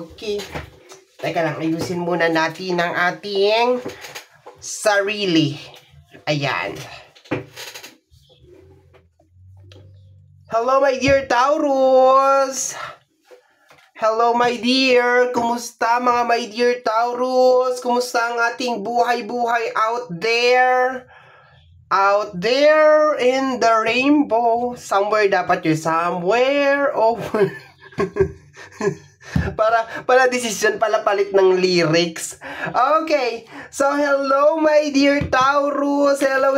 Okay. Teka lang, ayusin muna natin ang ating sarili. Ayan. Hello, my dear Taurus! Hello, my dear! Kumusta, mga my dear Taurus? Kumusta ang ating buhay-buhay out there? Out there in the rainbow. Somewhere dapat yun. Somewhere over. para decision pala palit ng lyrics. Okay. So, hello my dear Taurus. Hello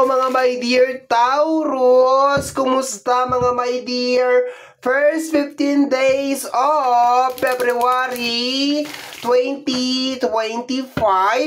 mga my dear Taurus. Kumusta mga my dear? First 15 days of February 2025,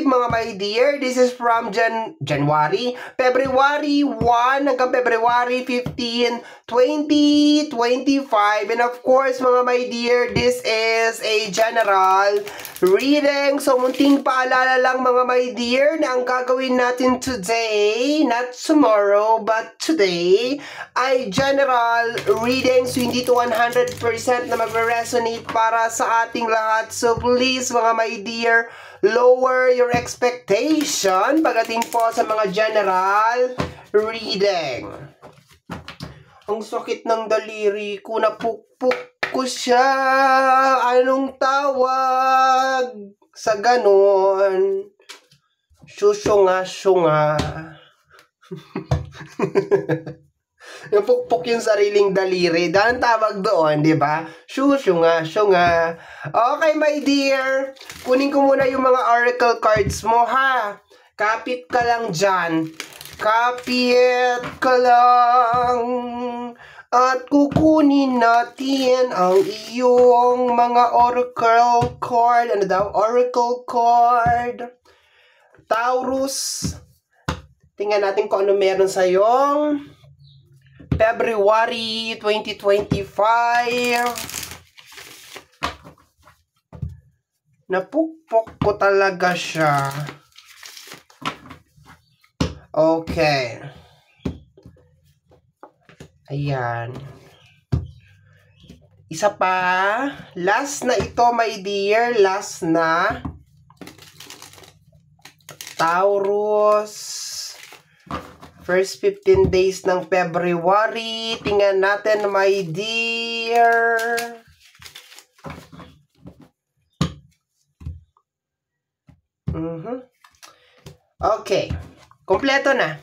mga my dear. This is from January, February 1 hanggang February 15, 2025. And of course, mga my dear, this is a general reading. So, munting paalala lang mga my dear na ang gagawin natin today, not tomorrow, but today, ay general reading. So, hindi to 100% na magre-resonate para sa ating lahat. So, please mga my dear, lower your expectation pagdating po sa mga general reading. Ang sakit ng daliri ko, napukpuk ko siya. Anong tawag sa ganon? Syusyunga-syunga. Napukpok yung sariling daliri. Dahil tawag doon, di ba? Syusyunga-syunga. Okay, my dear. Kunin ko muna yung mga oracle cards mo, ha? Kapit ka lang dyan. Kapit ka lang. At kukunin natin ang iyong mga oracle card. Ano daw? Oracle card. Taurus. Tingnan natin kung ano meron sa iyong February 2025. Napukpok ko talaga siya. Okay. Ayan. Isa pa. Last na ito, my dear. Last na. Taurus. First 15 days ng February. Tingnan natin, my dear. Okay. Kompleto na.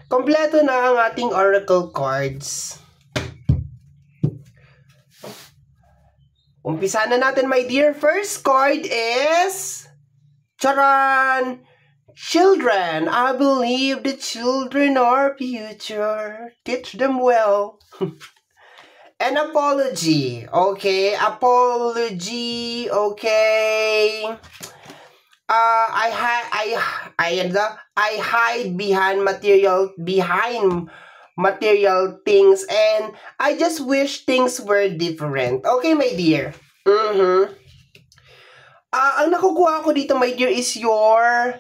Kompleto na ang ating oracle cards. Umpisa na natin, my dear. First card is charan! Children. I believe the children are future. Teach them well. An apology. Okay. Apology. Okay. I hide behind material things, and I just wish things were different. Okay, my dear. Ang nakukuha ko dito, my dear, is your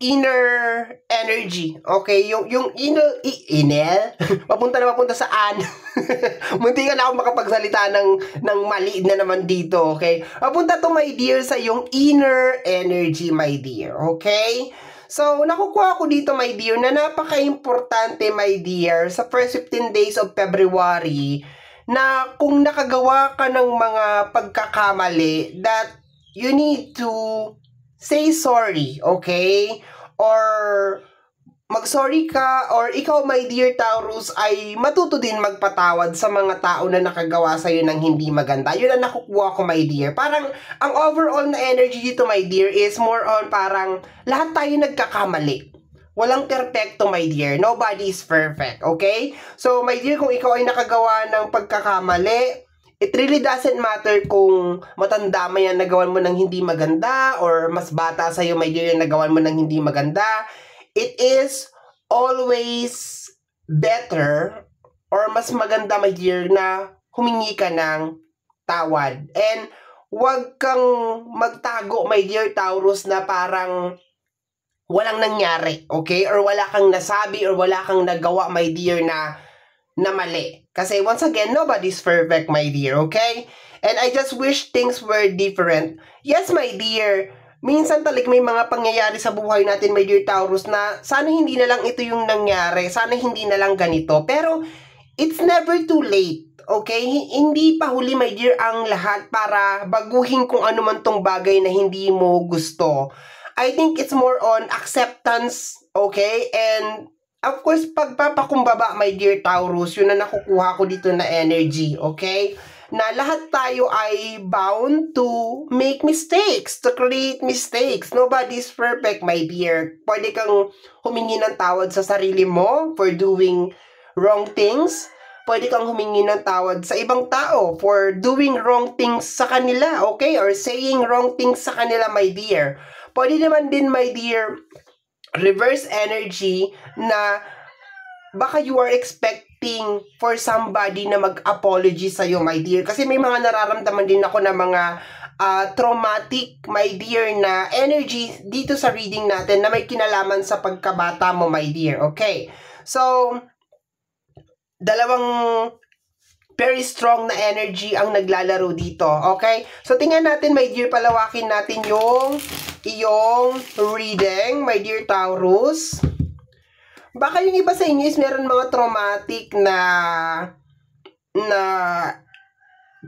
inner energy. Okay, yung inner papunta saan? Munti ka na ako makapagsalita ng mali na naman dito. Okay, papunta to, my dear, sa yung inner energy, my dear. Okay, so nakukuha ko dito, my dear, na napaka-importante, my dear, sa first 15 days of February, na kung nakagawa ka ng mga pagkakamali, that you need to say sorry, okay? Or mag-sorry ka, or ikaw, my dear Taurus, ay matuto din magpatawad sa mga tao na nakagawa sa'yo ng hindi maganda. Yun ang nakukuha ko, my dear. Parang, ang overall na energy dito, my dear, is more on parang lahat tayo nagkakamali. Walang perfecto, my dear. Nobody is perfect, okay? So, my dear, kung ikaw ay nakagawa ng pagkakamali, it really doesn't matter kung matanda mo yan nagawan mo ng hindi maganda, or mas bata sa'yo, my dear, yung nagawan mo ng hindi maganda. It is always better, or mas maganda, my dear, na humingi ka ng tawad. And huwag kang magtago, my dear Taurus, na parang walang nangyari, okay? Or wala kang nasabi, or wala kang nagawa, my dear, na na mali. Kasi once again, nobody's perfect, my dear, okay? And I just wish things were different. Yes, my dear, minsan talaga may mga pangyayari sa buhay natin, my dear Taurus, na sana hindi na lang ito yung nangyari, sana hindi na lang ganito. Pero it's never too late. Okay? Hindi pa huli, my dear, ang lahat para baguhin kung ano man tong bagay na hindi mo gusto. I think it's more on acceptance, okay? And of course, pagpapakumbaba, my dear Taurus, yun na nakukuha ko dito na energy, okay? Na lahat tayo ay bound to make mistakes, to create mistakes. Nobody's perfect, my dear. Pwede kang humingi ng tawad sa sarili mo for doing wrong things. Pwede kang humingi ng tawad sa ibang tao for doing wrong things sa kanila, okay? Or saying wrong things sa kanila, my dear. Pwede naman din, my dear, reverse energy na baka you are expecting for somebody na mag-apology sa'yo, my dear. Kasi may mga nararamdaman din ako na mga traumatic, my dear, na energy dito sa reading natin na may kinalaman sa pagkabata mo, my dear. Okay? So, dalawang very strong na energy ang naglalaro dito. Okay? So, tingnan natin, my dear, palawakin natin yung iyong reading, my dear Taurus. Baka yung iba sa inyo is meron mga traumatic na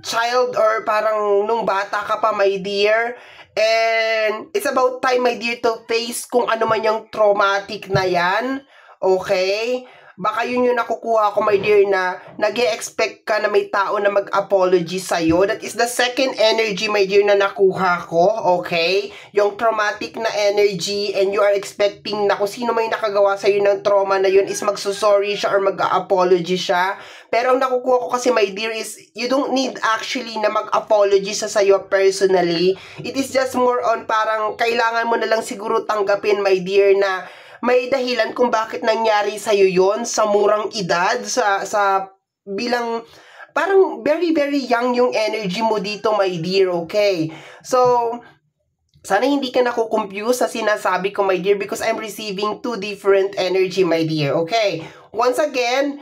child or parang nung bata ka pa, my dear. And it's about time, my dear, to face kung ano man yung traumatic na yan. Okay? Baka yun yung nakukuha ko, my dear, na nag-e-expect ka na may tao na mag-apology sa'yo. That is the second energy, my dear, na nakuha ko, okay? Yung traumatic na energy and you are expecting na kung sino may nakagawa sa'yo ng trauma na yun is magsusorry siya or mag-apology siya. Pero ang nakukuha ko kasi, my dear, is you don't need actually na mag-apology sa sa'yo personally. It is just more on parang kailangan mo na lang siguro tanggapin, my dear, na may dahilan kung bakit nangyari sa'yo yon sa murang edad, sa bilang, parang very, very young yung energy mo dito, my dear, okay? So, sana hindi ka nakukompuse sa sinasabi ko, my dear, because I'm receiving two different energy, my dear, okay? Once again,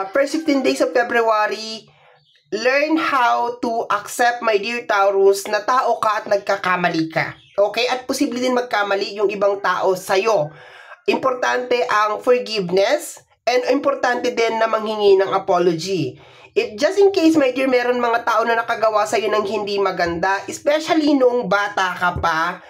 first 15 days of February, learn how to accept, my dear Taurus, na tao ka at nagkakamali ka. Okay? At posible din magkamali yung ibang tao sa'yo. Importante ang forgiveness and importante din na manghingi ng apology. If just in case, my dear, meron mga tao na nakagawa sa'yo ng hindi maganda, especially noong bata ka pa,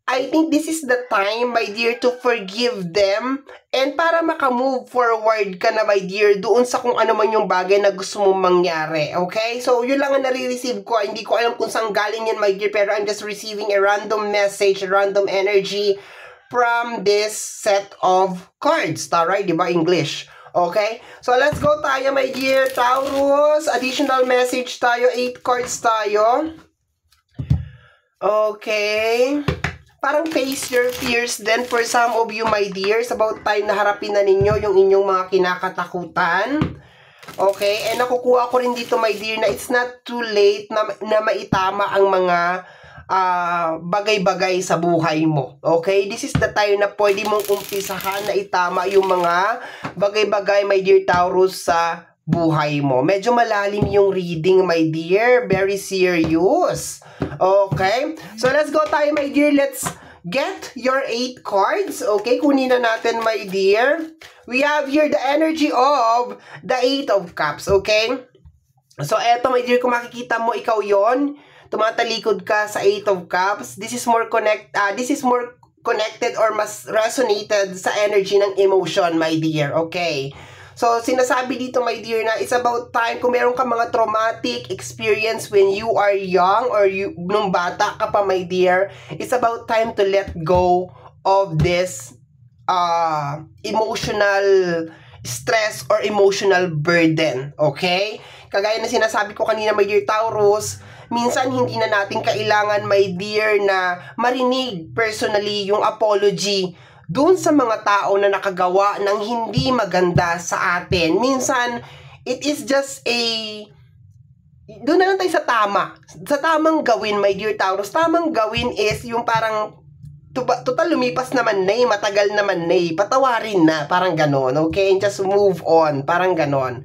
I think this is the time, my dear, to forgive them and para makamove forward ka na, my dear, doon sa kung ano man yung bagay na gusto mong mangyari. Okay? So, yun lang ang nare-receive ko. Hindi ko alam kung saan galing yan, my dear, pero I'm just receiving a random message, a random energy from this set of cards. Taray, di ba? English. Okay? So, let's go tayo, my dear Taurus. Additional message tayo. 8 cards tayo. Okay. Parang face your fears then for some of you, my dears. About time na harapin na ninyo yung inyong mga kinakatakutan. Okay? And nakukuha ko rin dito, my dear, na it's not too late na maitama ang mga bagay-bagay sa buhay mo. Okay? This is the time na pwede mong umpisahan na itama yung mga bagay-bagay, my dear Taurus, sa buhay mo. Medyo malalim yung reading, my dear. Very serious. Okay? So, let's go tayo, my dear. Let's get your 8 cards. Okay? Kunin na natin, my dear. We have here the energy of the 8 of Cups. Okay? So, eto, my dear, kung makikita mo, ikaw yon, tumatalikod ka sa 8 of Cups. This is more connected or mas resonated sa energy ng emotion, my dear. Okay? So, sinasabi dito, my dear, na it's about time kung meron ka mga traumatic experience when you are young or nung bata ka pa, my dear, it's about time to let go of this emotional stress or emotional burden. Okay? Kagaya na sinasabi ko kanina, my dear Taurus, minsan hindi na natin kailangan, my dear, na marinig personally yung apology doon sa mga tao na nakagawa ng hindi maganda sa atin. Minsan, it is just doon na lang tayo sa tama. Sa tamang gawin, my dear Taurus. Tamang gawin is yung parang total lumipas naman na eh, matagal naman na eh, patawarin na, parang ganon, okay? And just move on, parang ganon.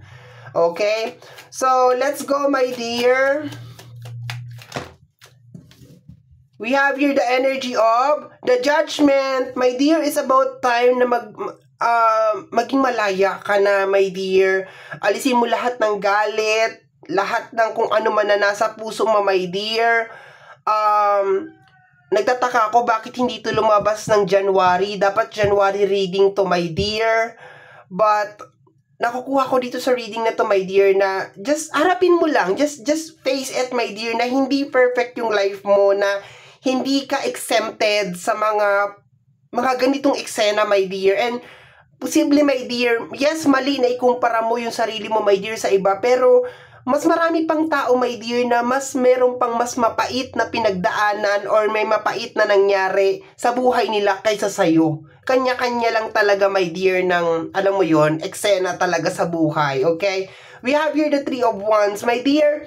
Okay? So, let's go, my dear. We have here the energy of the Judgment. My dear, it's about time na maging malaya ka na, my dear. Alisin mo lahat ng galit, lahat ng kung ano man na nasa puso mo, my dear. Nagtataka ako bakit hindi ito lumabas ng January. Dapat January reading to, my dear. But nakukuha ko dito sa reading na to, my dear, na just harapin mo lang. Just face it, my dear, na hindi perfect yung life mo, na hindi ka exempted sa mga ganitong eksena, my dear. And posible, my dear, yes, mali na ikumpara mo yung sarili mo, my dear, sa iba. Pero mas marami pang tao, my dear, na meron pang mas mapait na pinagdaanan or may mapait na nangyari sa buhay nila kaysa sa'yo. Kanya-kanya lang talaga, my dear, ng, alam mo yon, eksena talaga sa buhay, okay? We have here the Three of Wands, my dear.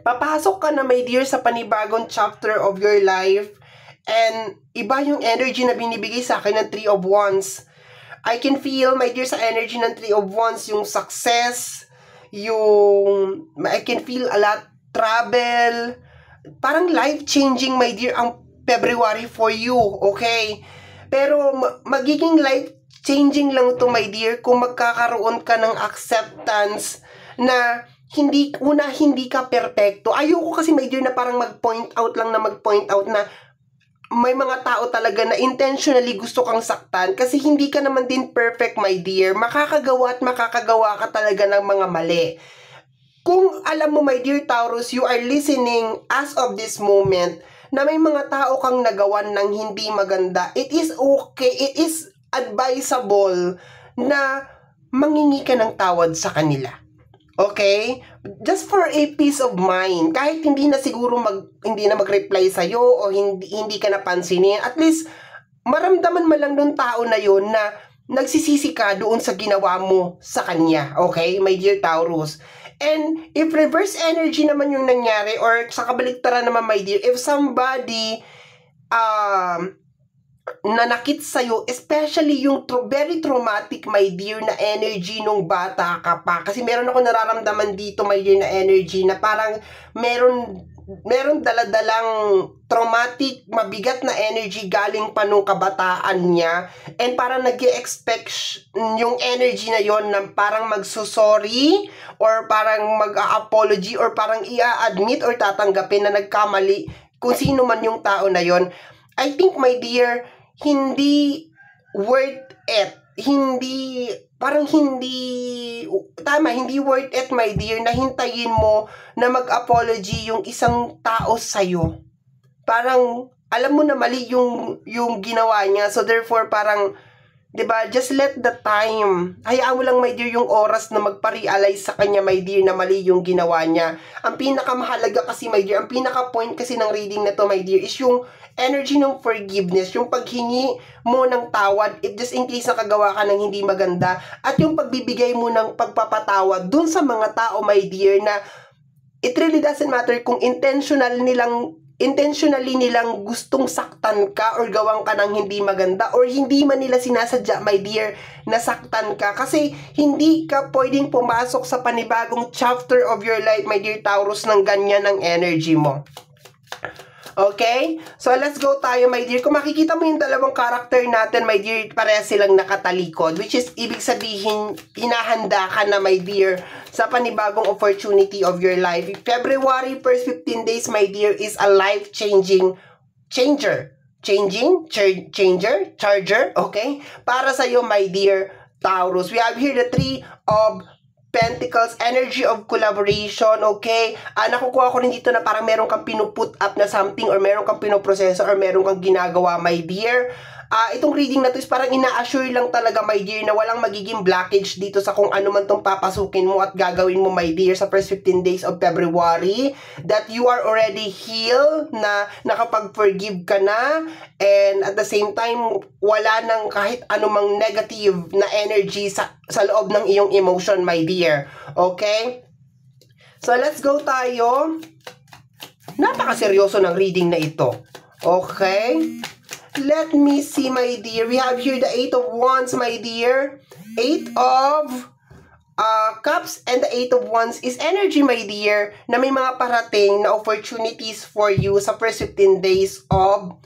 Papasok ka na, my dear, sa panibagong chapter of your life. And iba yung energy na binibigay sa akin ng Three of Wands. I can feel, my dear, sa energy ng Three of Wands, yung success, I can feel a lot, travel, parang life-changing, my dear, ang February for you, okay? Pero magiging life-changing lang to, my dear, kung magkakaroon ka ng acceptance na hindi ka perfecto. Ayoko kasi, my dear, na parang mag-point out na may mga tao talaga na intentionally gusto kang saktan kasi hindi ka naman din perfect, my dear. Makakagawa ka talaga ng mga mali. Kung alam mo, my dear Taurus, you are listening as of this moment na may mga tao kang nagawan ng hindi maganda, it is okay, it is advisable na mangingi ka ng tawad sa kanila. Okay? Just for a peace of mind. Kahit hindi na siguro hindi na mag-reply sa'yo o hindi ka napansinin, at least maramdaman mo lang nung tao na yon na nagsisisi ka doon sa ginawa mo sa kanya. Okay? My dear Taurus. And if reverse energy naman yung nangyari or sa kabaliktaran naman, my dear, if somebody nanakit sa'yo, especially yung very traumatic, my dear, na energy nung bata ka pa. Kasi meron ako nararamdaman dito, my dear, na energy na parang meron daladalang traumatic, mabigat na energy galing pa nung kabataan niya. And parang nag-expect yung energy na yon na parang magsusorry or parang mag-apology or parang i-admit or tatanggapin na nagkamali kung sino man yung tao na yon. I think, my dear, hindi worth it. Hindi worth it, my dear, na hintayin mo na mag-apology yung isang tao sa'yo. Parang, alam mo na mali yung ginawa niya. So, therefore, parang, diba, just let the time. Hayaan mo lang, my dear, yung oras na magpa-realize sa kanya, my dear, na mali yung ginawa niya. Ang pinakamahalaga kasi, my dear, ang pinaka-point kasi ng reading na to, my dear, is yung energy ng forgiveness, yung paghingi mo ng tawad, if just in case nakagawa ka ng hindi maganda, at yung pagbibigay mo ng pagpapatawad dun sa mga tao, my dear, na it really doesn't matter kung intentionally nilang gustong saktan ka or gawang ka ng hindi maganda or hindi man nila sinasadya, my dear, na saktan ka. Kasi hindi ka pwedeng pumasok sa panibagong chapter of your life, my dear Taurus, ng ganyan ang energy mo. Okay? So, let's go tayo, my dear. Kung makikita mo yung dalawang character natin, my dear, pareha silang nakatalikod. Which is, ibig sabihin, hinahanda ka na, my dear, sa panibagong opportunity of your life. February, first 15 days, my dear, is a life-changing changer. Charger, okay? Para sa'yo, my dear Taurus. We have here the Three of Pentacles, energy of collaboration, okay? Nakukuha ko rin dito na parang meron kang pinuput up na something or meron kang pinoproseso or meron kang ginagawa, my dear. Itong reading na to is parang ina-assure lang talaga, my dear, na walang magiging blockage dito sa kung ano man tong papasukin mo at gagawin mo, my dear, sa first 15 days of February, that you are already healed, na nakapag-forgive ka na, and at the same time, wala nang kahit anumang negative na energy sa loob ng iyong emotion, my dear. Okay? So, let's go tayo. Napakaseryoso ng reading na ito. Okay? let me see, my dear. We have here the 8 of Wands, my dear. 8 of Cups and the 8 of Wands is energy, my dear, na may mga parating na opportunities for you sa first 15 days of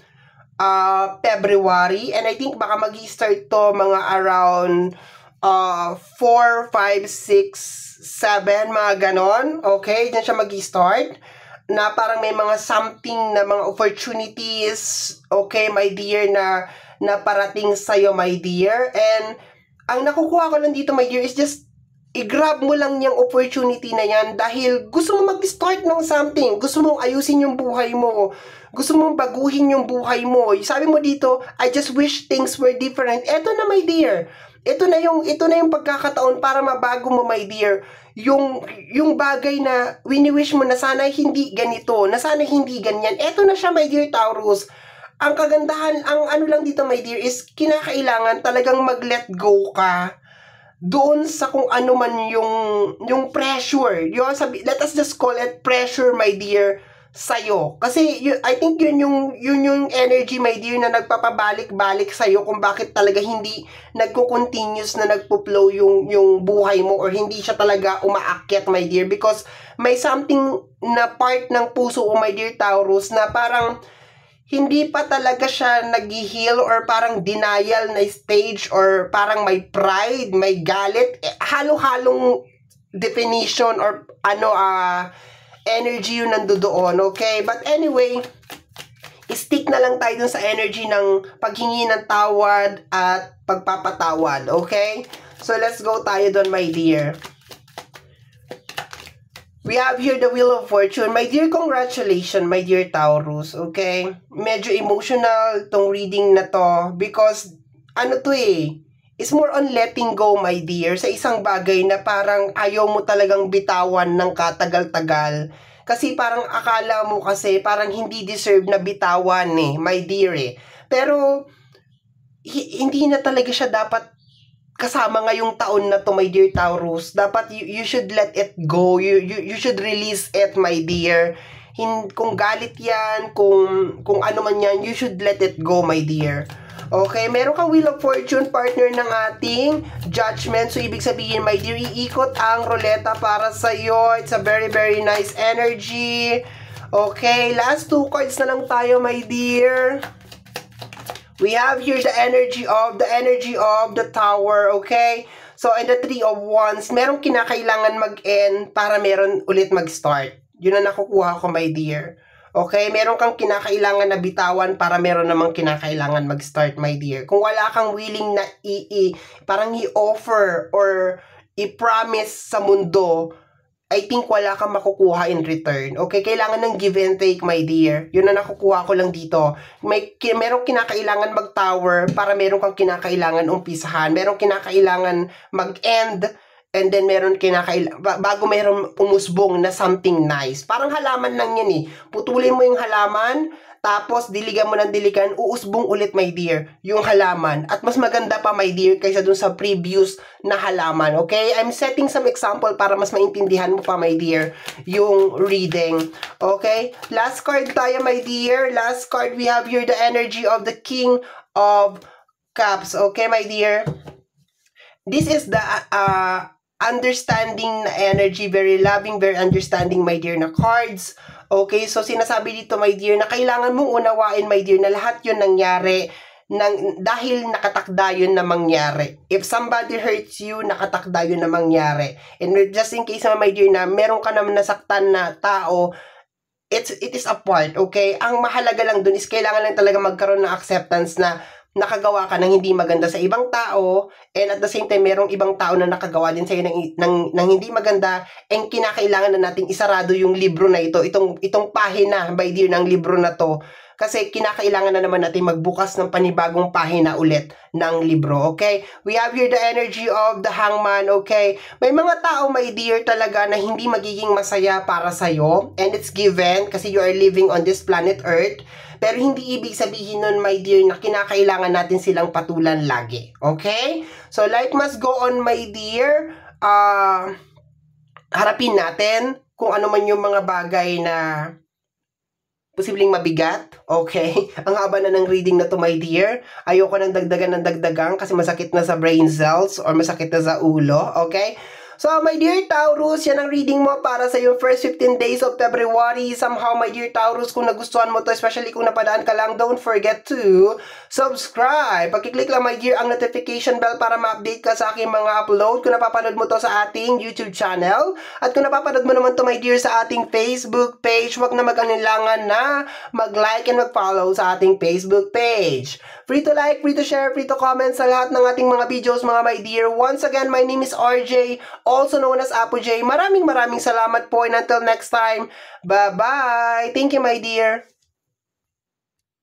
February. And I think baka mag-start to mga around 4, 5, 6, 7, mga ganon. Okay, dyan siya mag-start. Na parang may mga something na mga opportunities, okay, my dear, na parating sa'yo, my dear. And ang nakukuha ko lang dito, my dear, is just i-grab mo lang yung opportunity na yan dahil gusto mo mag-start ng something, gusto mong ayusin yung buhay mo, gusto mong baguhin yung buhay mo. Sabi mo dito, I just wish things were different. Eto na, my dear. Ito na yung pagkakataon para mabago mo, my dear. Yung bagay na wini-wish mo na sana hindi ganito, na sana hindi ganyan. Eto na siya, my dear Taurus. Ang kagandahan, ang ano lang dito, my dear, is kinakailangan talagang mag-let go ka doon sa kung ano man yung pressure. Let us just call it pressure, my dear, sa'yo. Kasi I think yun yung energy, my dear, na nagpapabalik-balik sa'yo kung bakit talaga hindi nagko-continuous na nagpo-flow yung buhay mo or hindi siya talaga umaakyat, my dear. Because may something na part ng puso mo, my dear Taurus, na parang hindi pa talaga siya nag-heal or parang denial na stage or parang may pride, may galit, halo-halong definition or energy yun nandoon, okay? But anyway, stick na lang tayo dun sa energy ng paghingi ng tawad at pagpapatawad, okay? So let's go tayo dun, my dear. We have here the Wheel of Fortune. My dear, congratulations, my dear Taurus, okay? Medyo emotional tong reading na to because, it's more on letting go, my dear, sa isang bagay na parang ayaw mo talagang bitawan ng katagal-tagal. Kasi parang akala mo kasi parang hindi deserve na bitawan my dear Pero, hindi na talaga siya dapat kasama ngayong taon na to, my dear Taurus. Dapat you should let it go. You should release it, my dear. Kung galit yan, kung ano man yan, you should let it go, my dear. Okay, meron kang Wheel of Fortune, partner ng ating Judgment. So, ibig sabihin, my dear, iikot ang ruleta para sa'yo. It's a very, very nice energy. Okay, last 2 cards na lang tayo, my dear. We have here the energy of the Tower, okay? So, in the 3 of Wands, merong kinakailangan mag-end para meron ulit mag-start. Yun ang nakukuha ko, my dear. Okay? Meron kang kinakailangan na bitawan para meron namang kinakailangan mag-start, my dear. Kung wala kang willing na parang i-offer or i-promise sa mundo, I think wala kang makukuha in return. Okay? Kailangan ng give and take, my dear. Yun na nakukuha ko lang dito. Merong kinakailangan mag-tower para meron kang kinakailangan umpisahan. Merong kinakailangan mag-end and then meron bago meron umusbong na something nice. Parang halaman lang yan Putulin mo yung halaman, tapos diligan mo ng diligan, uusbong ulit, my dear, yung halaman. At mas maganda pa, my dear, kaysa dun sa previous na halaman, okay? I'm setting some example para mas maintindihan mo pa, my dear, yung reading. Okay? Last card tayo, my dear. Last card, we have here the energy of the King of Cups. Okay, my dear? This is the understanding na energy, very loving, very understanding, my dear, na cards. Okay, so sinasabi dito, my dear, na kailangan mong unawain, my dear, na lahat yun nangyari dahil nakatakda yun na mangyari. If somebody hurts you, nakatakda yun na mangyari. And just in case, my dear, na meron ka naman nasaktan na tao, it is a part, okay? Ang mahalaga lang dun is kailangan lang talaga magkaroon ng acceptance na nakagawa ka ng hindi maganda sa ibang tao, and at the same time, merong ibang tao na nakagawa din sa'yo ng hindi maganda, and kinakailangan na nating isarado yung libro na ito, itong pahina, by dear, ng libro na to, kasi kinakailangan na naman natin magbukas ng panibagong pahina ulit ng libro, okay? We have here the energy of the Hangman, okay? May mga tao, my dear, talaga na hindi magiging masaya para sa'yo, and it's given, kasi you are living on this planet Earth. Pero hindi ibig sabihin nun, my dear, na kinakailangan natin silang patulan lagi. Okay? So, life must go on, my dear. Harapin natin kung ano man yung mga bagay na posibleng mabigat. Okay? Ang haba na ng reading na to, my dear. Ayoko nang dagdagan ng dagdagan kasi masakit na sa brain cells or masakit na sa ulo. Okay? So, my dear Taurus, yan ang reading mo para sa yung first 15 days of February. Somehow, my dear Taurus, kung nagustuhan mo to, especially kung napadaan ka lang, don't forget to subscribe. Pagkiklik lang, my dear, ang notification bell para ma-update ka sa aking mga upload. Kung napapanood mo to sa ating YouTube channel. At kung napapanood mo naman to, my dear, sa ating Facebook page, huwag na mag-anilangan na mag-like and mag-follow sa ating Facebook page. Free to like, free to share, free to comment sa lahat ng ating mga videos, mga my dear. Once again, my name is RJ, also known as Apo J. Maraming salamat po, and until next time, bye-bye! Thank you, my dear!